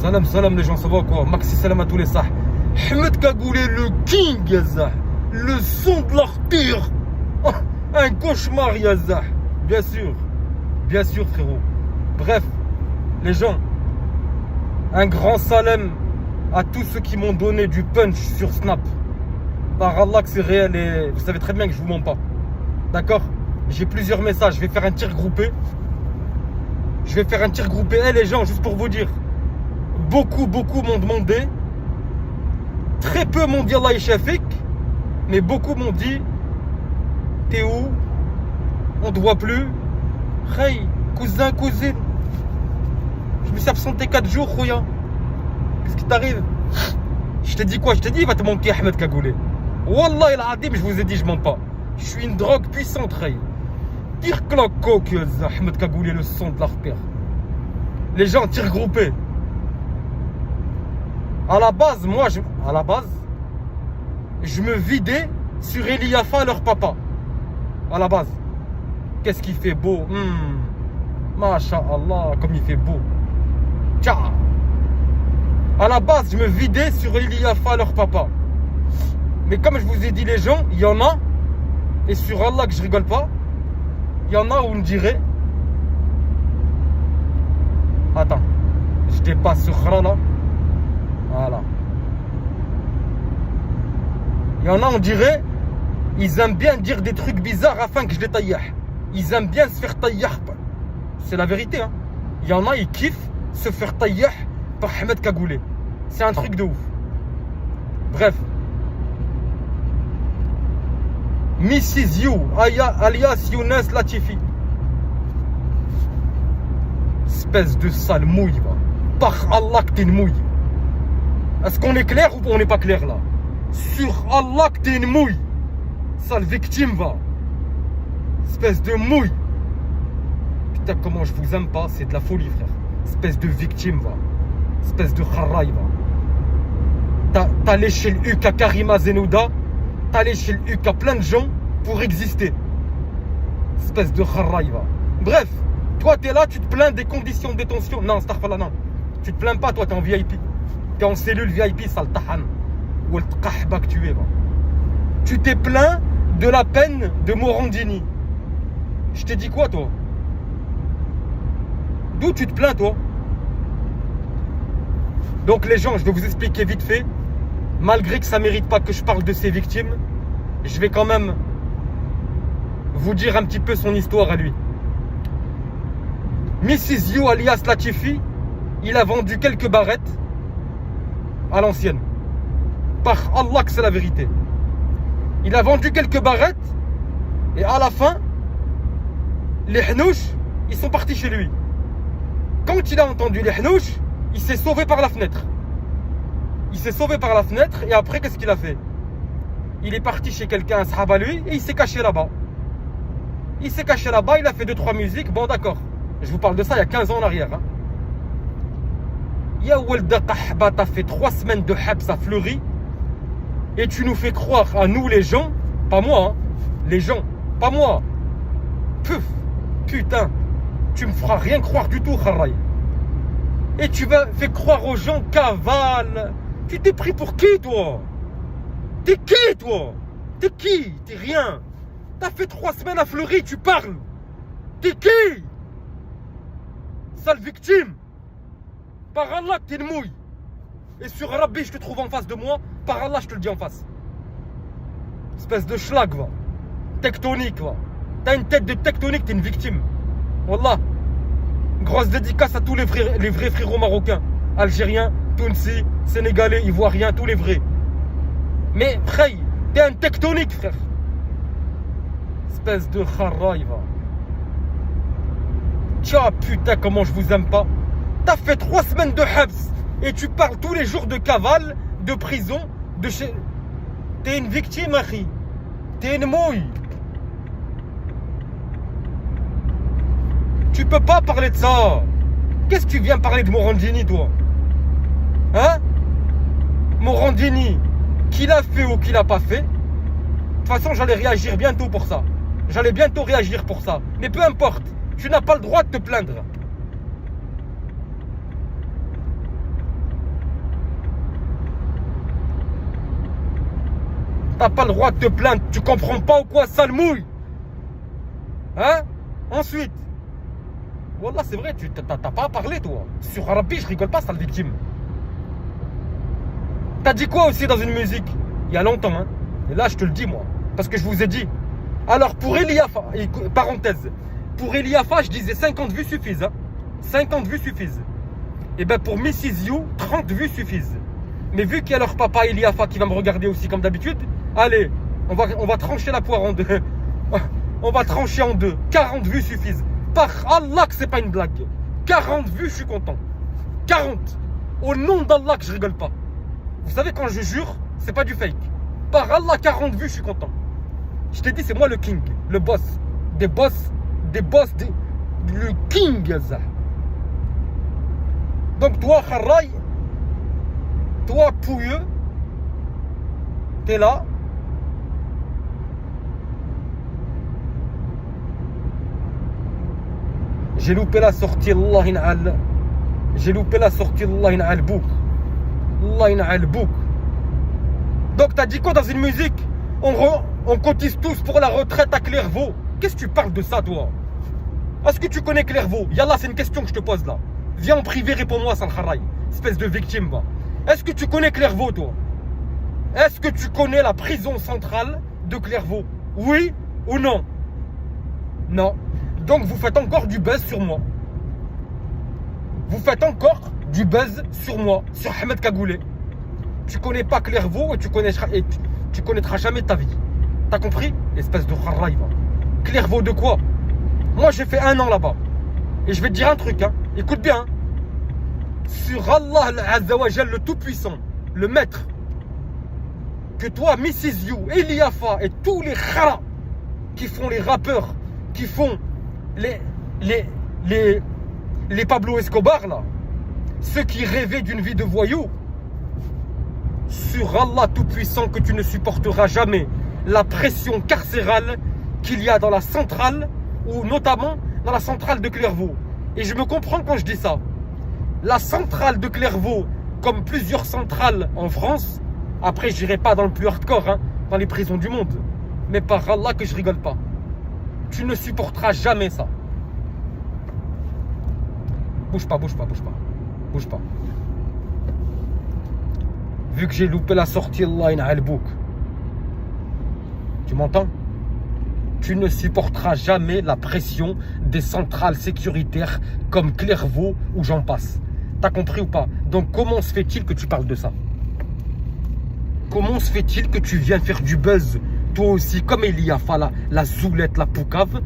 Salam, salam les gens, ça va quoi? Maxi salam à tous les sahs. Ahmed Kagoulé, le king, Yazah. Le son de l'artère. Oh, un cauchemar, Yazah. Bien sûr, frérot. Bref, les gens, un grand salam à tous ceux qui m'ont donné du punch sur Snap. Par Allah que c'est réel et vous savez très bien que je vous mens pas. D'accord? J'ai plusieurs messages, je vais faire un tir groupé. Eh les gens, juste pour vous dire, beaucoup m'ont demandé. Très peu m'ont dit Allah Shafik, mais beaucoup m'ont dit t'es où? On te voit plus. Hey, cousin, cousine. Je me suis absenté 4 jours, Khouya. Qu'est-ce qui t'arrive? Je t'ai dit quoi? Je t'ai dit il va te manquer Ahmed Kagoulé. Wallah il a dit, mais je vous ai dit, je mens pas. Je suis une drogue puissante, Ray. Tire que la coque, Ahmed Kagoulé, le son de l'artère. Les gens, tir groupé. À la base, je me vidais sur Eliafa, leur papa. À la base. Qu'est-ce qu'il fait beau. Masha'Allah, comme il fait beau. Tcha. À la base, je me vidais sur Eliafa, leur papa. Mais comme je vous ai dit, les gens, il y en a, et sur Allah que je rigole pas, il y en a où on me dirait. Attends, je dépasse ce khra là. Voilà. Il y en a, on dirait, ils aiment bien dire des trucs bizarres afin que je les taillais. Ils aiment bien se faire tailler. C'est la vérité, hein. Il y en a, ils kiffent se faire tailler par Ahmed Kagoulé. C'est un truc de ouf. Bref. Mrs. You, alias Younes Latifi. Espèce de sale mouille, va. Par Allah que t'es une mouille. Est-ce qu'on est clair ou on n'est pas clair là? Sur Allah que t'es une mouille. Sale victime, va. Espèce de mouille. Putain, comment je vous aime pas, c'est de la folie, frère. Espèce de victime, va. Espèce de kharraï, va. T'as léché le huc à Karima Zenouda. T'as léché le huc à plein de gens pour exister. Espèce de kharraï, va. Bref, toi t'es là, tu te plains des conditions de détention. Non, astaghfirullah, non. Tu te plains pas, toi t'es en VIP. T'es en cellule VIP, sale tahan. Ou le kahba que tu es, va. Tu t'es plaint de la peine de Morandini. Je t'ai dit quoi, toi? D'où tu te plains, toi? Donc les gens, je vais vous expliquer vite fait. Malgré que ça ne mérite pas que je parle de ses victimes, je vais quand même vous dire un petit peu son histoire à lui. Mrs. You alias Latifi, il a vendu quelques barrettes à l'ancienne. Par Allah que c'est la vérité. Il a vendu quelques barrettes et à la fin, les hnouches, ils sont partis chez lui. Quand il a entendu les hnouches, il s'est sauvé par la fenêtre. Et après, qu'est-ce qu'il a fait? Il est parti chez quelqu'un, un sahaba lui, et il s'est caché là-bas. Il a fait 2-3 musiques. Bon, d'accord. Je vous parle de ça il y a 15 ans en arrière. Hein. Ya Walda Kahba, t'as fait 3 semaines de habs à Fleury. Et tu nous fais croire à nous les gens, pas moi, hein, les gens, pas moi. Puf, putain, tu me feras rien croire du tout, Kharraï. Et tu vas faire croire aux gens cavale. Tu t'es pris pour qui, toi? T'es qui, toi? T'es qui? T'es rien. T'as fait 3 semaines à Fleury, tu parles. T'es qui? Sale victime. Par Allah, t'es une mouille. Et sur Rabbi, je te trouve en face de moi. Par Allah, je te le dis en face. Espèce de schlag, va. Tectonique, va. T'as une tête de tectonique, t'es une victime. Wallah. Grosse dédicace à tous les vrais frérots marocains. Algériens, Tunisi, Sénégalais, Ivoiriens, tous les vrais. Mais, frère, t'es un tectonique, frère. Espèce de kharraï, va. Tiens, putain, comment je vous aime pas. T'as fait 3 semaines de habs. Et tu parles tous les jours de cavale, de prison, de chez... T'es une victime, Akhi. T'es une mouille. Tu peux pas parler de ça. Qu'est-ce que tu viens parler de Morandini, toi? Hein? Morandini, qu'il a fait ou qu'il a pas fait. De toute façon, j'allais réagir bientôt pour ça. Mais peu importe. Tu n'as pas le droit de te plaindre. T'as pas le droit de te plaindre. Tu comprends pas ou quoi, sale mouille? Hein? Ensuite. Wallah, c'est vrai, tu t'as pas à parler, toi. Sur Arabi, je rigole pas, sale victime. T'as dit quoi aussi dans une musique? Il y a longtemps, hein? Et là, je te le dis, moi. Parce que je vous ai dit. Alors, pour Eliafa, parenthèse. Pour Eliafa, je disais 50 vues suffisent. Hein? 50 vues suffisent. Et ben pour Mrs. You, 30 vues suffisent. Mais vu qu'il y a leur papa Eliafa qui va me regarder aussi comme d'habitude, allez, on va trancher la poire en deux. On va trancher en deux. 40 vues suffisent. Par Allah que c'est pas une blague. 40 vues, je suis content. 40. Au nom d'Allah que je rigole pas. Vous savez, quand je jure, c'est pas du fake. Par Allah, 40 vues, je suis content. Je t'ai dit, c'est moi le king, le boss. Le king, Yazah. Donc toi, Kharraï, toi, pouilleux, t'es là. J'ai loupé la sortie, Allah in'al. J'ai loupé la sortie, Allah in'al bouk. Allah in'al bouk. Donc t'as dit quoi dans une musique? On cotise tous pour la retraite à Clairvaux. Qu'est-ce que tu parles de ça, toi? Est-ce que tu connais Clairvaux? Yallah, c'est une question que je te pose là. Viens en privé, réponds-moi, Sal Kharraï. Espèce de victime, va. Est-ce que tu connais Clairvaux, toi? Est-ce que tu connais la prison centrale de Clairvaux? Oui ou non? Non. Donc vous faites encore du buzz sur moi. Vous faites encore du buzz sur moi, sur Ahmed Kagoulé. Tu connais pas Clairvaux et tu connaîtras jamais ta vie. T'as compris? Espèce de Kharraï, va. Clairvaux de quoi? Moi j'ai fait 1 an là-bas. Et je vais te dire un truc, hein. Écoute bien. Hein. Sur Allah Azzawajal, le Tout-Puissant, le Maître, que toi, Mrs. You, Eliafa et tous les khara qui font les rappeurs, qui font les Pablo Escobar là, ceux qui rêvaient d'une vie de voyou, sur Allah Tout-Puissant que tu ne supporteras jamais la pression carcérale qu'il y a dans la centrale, ou notamment dans la centrale de Clairvaux. Et je me comprends quand je dis ça. La centrale de Clairvaux, comme plusieurs centrales en France, après j'irai pas dans le plus hardcore, hein, dans les prisons du monde, mais par Allah que je rigole pas. Tu ne supporteras jamais ça. Bouge pas, bouge pas, bouge pas. Bouge pas. Vu que j'ai loupé la sortie, Allah in'al bouk. Tu m'entends? Tu ne supporteras jamais la pression des centrales sécuritaires comme Clairvaux ou j'en passe. T'as compris ou pas? Donc comment se fait-il que tu parles de ça? Comment se fait-il que tu viens faire du buzz, toi aussi, comme Eliafa, la zoulette, la poucave?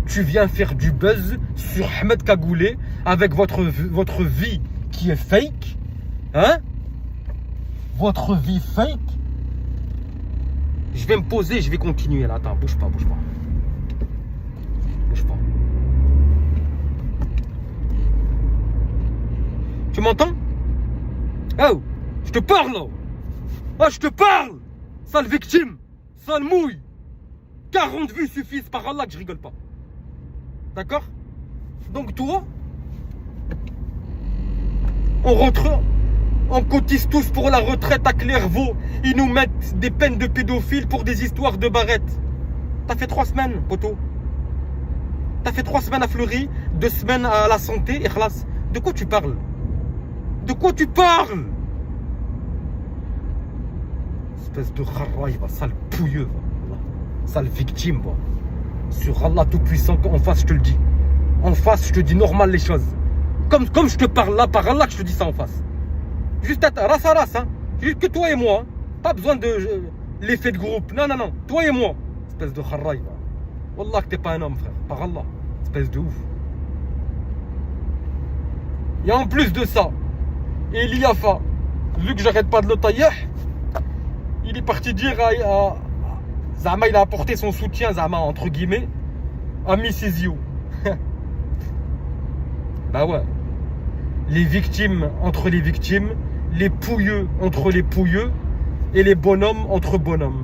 Tu viens faire du buzz sur Ahmed Kagoulé avec votre vie qui est fake. Hein? Votre vie fake. Je vais me poser, je vais continuer là. Attends, bouge pas, bouge pas. Bouge pas. Tu m'entends? Oh, je te parle là. Ah, je te parle. Sale victime. Sale mouille. 40 vues suffisent, par Allah que je rigole pas. D'accord? Donc toi, on cotise tous pour la retraite à Clairvaux. Ils nous mettent des peines de pédophiles pour des histoires de barrettes. T'as fait 3 semaines, poteau. T'as fait 3 semaines à Fleury, 2 semaines à la santé et khlas. De quoi tu parles? De quoi tu parles? Espèce de kharraï, sale pouilleux, sale victime, va. Sur Allah Tout-Puissant, en face, je te le dis. En face, je te dis normal les choses. Comme je te parle là, par Allah que je te dis ça en face. Juste à race à race, hein. Juste que toi et moi. Hein. Pas besoin de l'effet de groupe. Non, non, non. Toi et moi. Espèce de kharraï, va. Wallah que t'es pas un homme, frère. Par Allah. Espèce de ouf. Et en plus de ça, Eliafa, vu que j'arrête pas de le tailler, il est parti dire à Zama, il a apporté son soutien, Zama, entre guillemets, à Mrs. You. Bah ouais. Les victimes entre les victimes, les pouilleux entre les pouilleux, et les bonhommes entre bonhommes.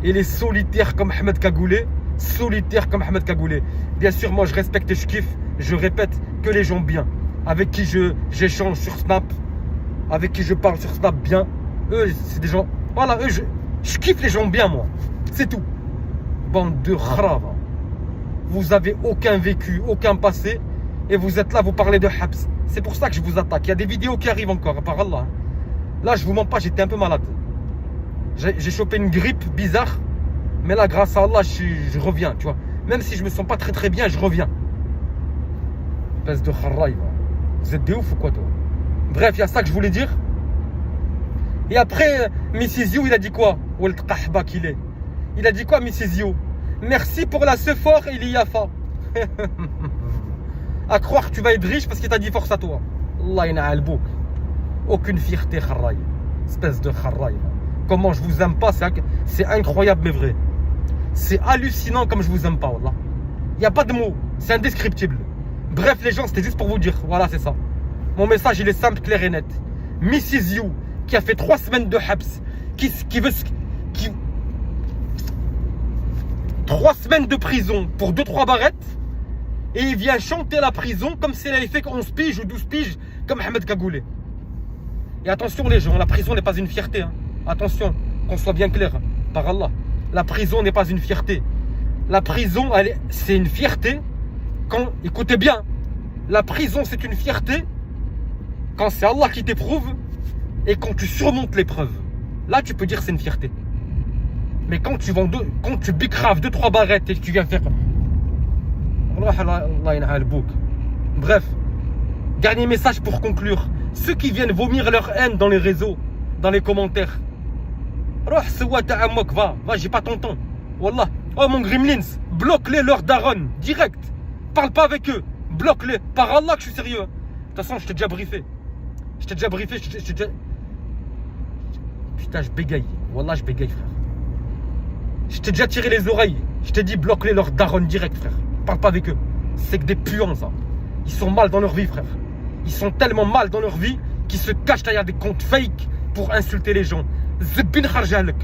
Et les solitaires comme Ahmed Kagoulé, solitaires comme Ahmed Kagoulé. Bien sûr, moi je respecte et je kiffe, je répète, que les gens bien, avec qui j'échange sur Snap, avec qui je parle sur Snap bien. Eux, c'est des gens, voilà, eux, Je kiffe les gens bien, moi. C'est tout. Bande de khrav. Vous avez aucun vécu, aucun passé. Et vous êtes là, vous parlez de Habs. C'est pour ça que je vous attaque. Il y a des vidéos qui arrivent encore, par Allah. Là, je vous mens pas, j'étais un peu malade. J'ai chopé une grippe bizarre. Mais là, grâce à Allah, je reviens, tu vois. Même si je me sens pas très bien, je reviens. Espèce de kharraï. Vous êtes des ouf ou quoi, toi? Bref, il y a ça que je voulais dire. Et après, Mrs. You, il a dit quoi? Qu'il est. Il a dit quoi, Mrs. You? Merci pour la Sephore et l'Iyafa. À croire que tu vas être riche parce qu'il t'a dit force à toi. Allah ya'al bouk. Aucune fierté, kharraï. Espèce de kharraï. Comment je vous aime pas, c'est incroyable mais vrai. C'est hallucinant comme je vous aime pas, wallah. Il n'y a pas de mots, c'est indescriptible. Bref les gens, c'était juste pour vous dire, voilà c'est ça. Mon message il est simple, clair et net. Mrs. You, qui a fait 3 semaines de Habs, qui 3 semaines de prison pour 2-3 barrettes, et il vient chanter la prison comme si elle avait fait 11 piges ou 12 piges, comme Ahmed Kagoulé. Et attention les gens, la prison n'est pas une fierté. Hein. Attention, qu'on soit bien clair, par Allah. La prison n'est pas une fierté. La prison, c'est une fierté quand, écoutez bien, la prison c'est une fierté quand c'est Allah qui t'éprouve et quand tu surmontes l'épreuve. Là tu peux dire c'est une fierté. Mais quand tu bicraves 2-3 barrettes et que tu viens faire... Bref, dernier message pour conclure. Ceux qui viennent vomir leur haine dans les réseaux, dans les commentaires. Va, j'ai pas ton temps. Wallah. Oh mon Gremlins, bloque-les leur daron, direct. Parle pas avec eux, bloque-les. Par Allah que je suis sérieux. De toute façon, je t'ai déjà briefé. Putain, je bégaye. Wallah, je bégaye, frère. Je t'ai déjà tiré les oreilles. Je t'ai dit bloque-les leur daron direct, frère. Parle pas avec eux. C'est que des puants, ça. Ils sont mal dans leur vie, frère. Ils sont tellement mal dans leur vie qu'ils se cachent derrière des comptes fake pour insulter les gens. Zbin kharjalek.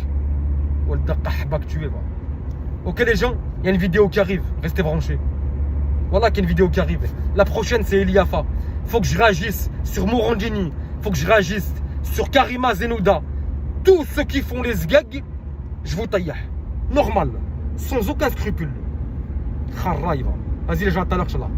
Ok les gens, il y a une vidéo qui arrive. Restez branchés. Voilà qu'il y a une vidéo qui arrive. La prochaine c'est Eliafa. Faut que je réagisse sur Morandini. Faut que je réagisse sur Karima Zenouda. Tous ceux qui font les sgags, je vous taille. Normal. Sans aucun scrupule. Kharraïva. Vas-y les gens, à tout à l'heure, Inch'Allah.